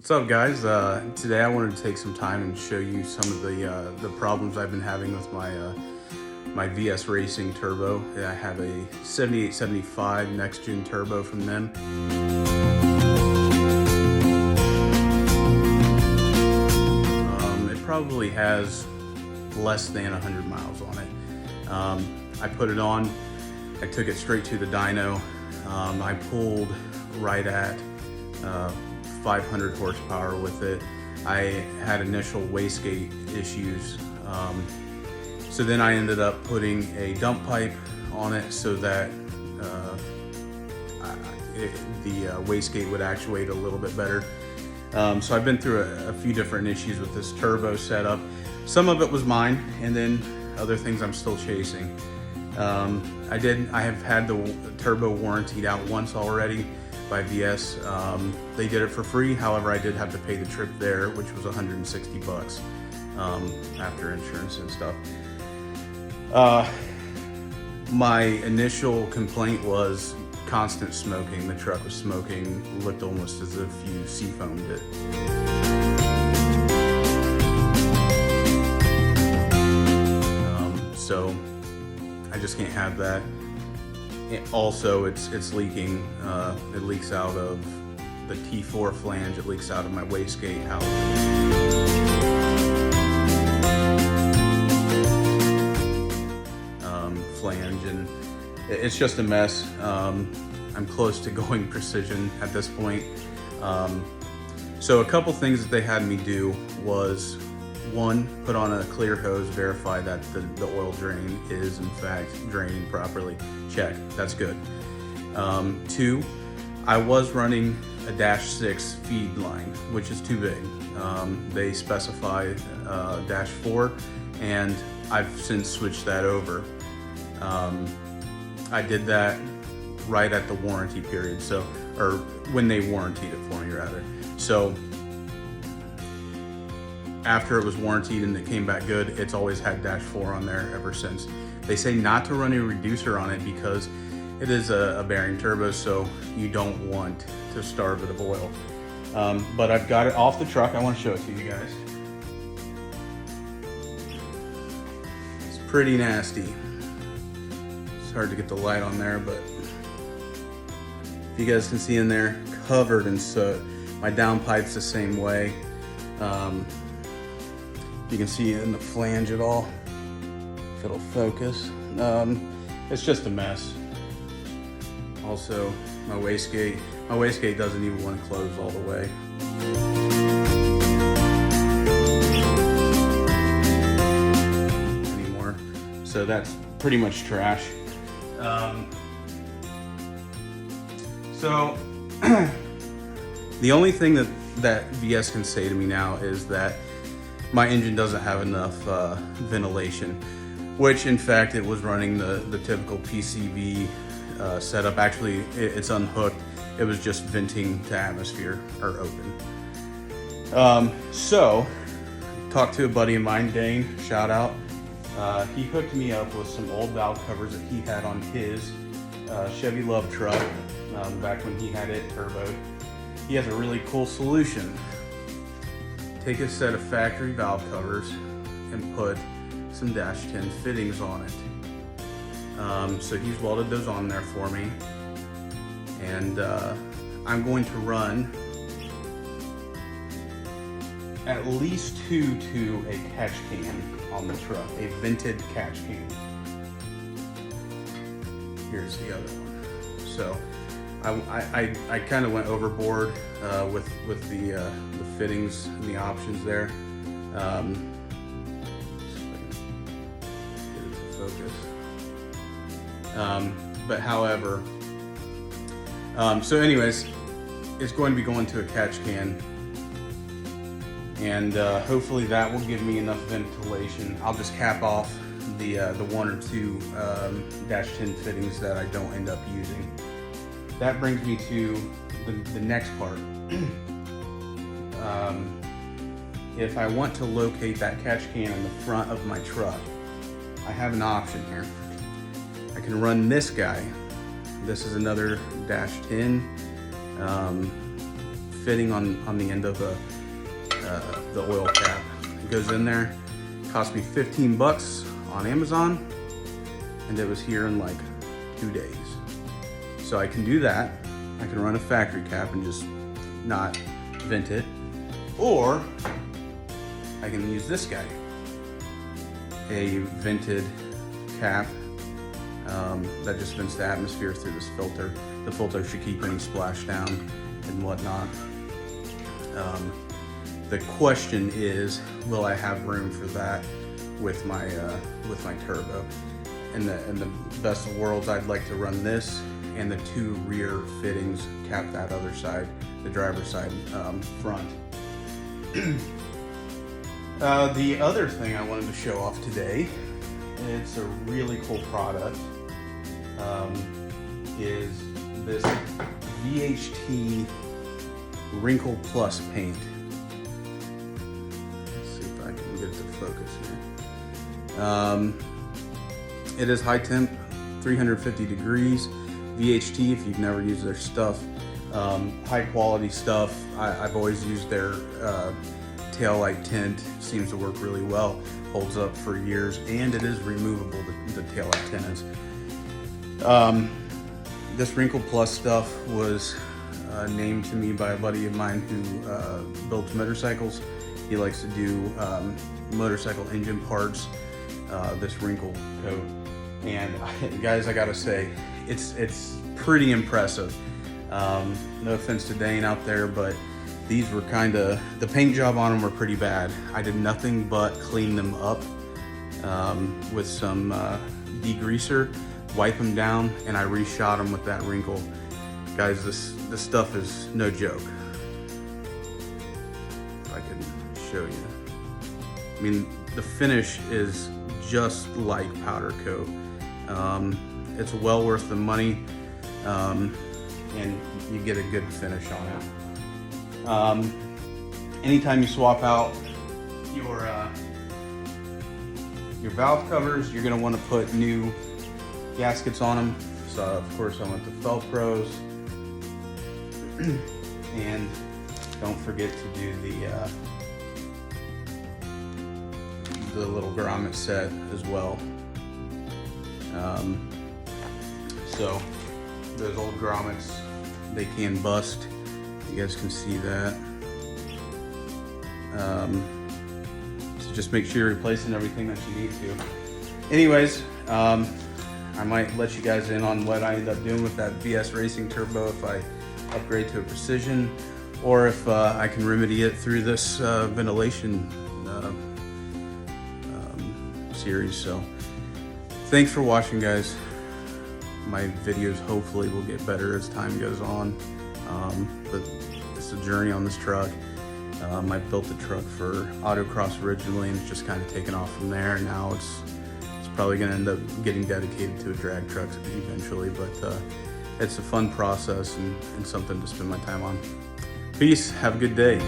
What's up, guys? Today I wanted to take some time and show you some of the problems I've been having with my VS Racing turbo. I have a 7875 next gen turbo from them. It probably has less than 100 miles on it. I put it on, I took it straight to the dyno. I pulled right at 500 horsepower with it. I had initial wastegate issues. So then I ended up putting a dump pipe on it so that the wastegate would actuate a little bit better. So I've been through a few different issues with this turbo setup. Some of it was mine, and then other things I'm still chasing. I have had the turbo warrantied out once already by VS. They did it for free. However, I did have to pay the trip there, which was 160 bucks after insurance and stuff. My initial complaint was constant smoking. The truck was smoking, looked almost as if you seafoamed it. So I just can't have that. Also, it's leaking. It leaks out of the T4 flange. It leaks out of my wastegate housing. Flange, and it's just a mess. I'm close to going precision at this point. So a couple things that they had me do was, one, put on a clear hose, verify that the oil drain is in fact draining properly. Check, that's good. Two, I was running a -6 feed line, which is too big. They specify -4, and I've since switched that over. I did that right at the warranty period, or when they warrantied it for me rather. So after it was warranted and it came back good, it's always had -4 on there ever since. They say not to run a reducer on it because it is a bearing turbo, so you don't want to starve it of oil. But I've got it off the truck. I want to show it to you guys. It's pretty nasty. It's hard to get the light on there, but if you guys can see in there, covered in soot. My downpipe's the same way. You can see it in the flange at all, if it'll focus. It's just a mess. Also, my wastegate doesn't even want to close all the way. Anymore. So that's pretty much trash. So the only thing that VS can say to me now is that my engine doesn't have enough ventilation, which in fact it was running the typical PCV setup. Actually, it's unhooked. It was just venting to atmosphere or open. So talked to a buddy of mine, Dane, shout out. He hooked me up with some old valve covers that he had on his Chevy Love truck back when he had it turboed. He has a really cool solution. Take a set of factory valve covers and put some -10 fittings on it. So he's welded those on there for me, and I'm going to run at least 2 to a catch can on the truck, a vented catch can. Here's the other one. So I kind of went overboard with the fittings and the options there. See if I can get it to focus. But however, so anyways, it's going to be going to a catch can, and hopefully that will give me enough ventilation. I'll just cap off the 1 or 2 -10 fittings that I don't end up using. That brings me to the next part. If I want to locate that catch can in the front of my truck, I have an option here. I can run this guy. This is another -10 fitting on the end of the oil cap. It goes in there. It cost me 15 bucks on Amazon, and it was here in like 2 days. So I can do that. I can run a factory cap and just not vent it, or I can use this guy, a vented cap that just vents the atmosphere through this filter. The filter should keep any splashdown and whatnot. The question is, will I have room for that with my turbo? In the best of worlds, I'd like to run this and the 2 rear fittings cap that other side, the driver's side front. The other thing I wanted to show off today, it's a really cool product, is this VHT Wrinkle Plus paint. Let's see if I can get it to focus here. It is high temp, 350 degrees. VHT, if you've never used their stuff, high quality stuff. I've always used their taillight tint. Seems to work really well, holds up for years, and it is removable, the taillight tint is. This Wrinkle Plus stuff was named to me by a buddy of mine who builds motorcycles. He likes to do motorcycle engine parts, this wrinkle coat. And guys, I gotta say, it's pretty impressive. No offense to Dane out there, but these were the paint job on them were pretty bad. I did nothing but clean them up with some degreaser, wipe them down, and I reshot them with that wrinkle. Guys, this stuff is no joke. If I can show you. I mean, the finish is just like powder coat. It's well worth the money, and you get a good finish on it. Anytime you swap out your valve covers, you're going to want to put new gaskets on them. So of course I went to Velcros, and don't forget to do the little grommet set as well. So those old grommets, they can bust. You guys can see that. So just make sure you're replacing everything that you need to. Anyways, I might let you guys in on what I end up doing with that VS Racing Turbo if I upgrade to a Precision, or if I can remedy it through this ventilation series. So thanks for watching, guys. My videos hopefully will get better as time goes on, but it's a journey on this truck. I built the truck for autocross originally, and it's just kind of taken off from there. Now it's probably going to end up getting dedicated to a drag truck eventually, but it's a fun process and something to spend my time on. Peace. Have a good day.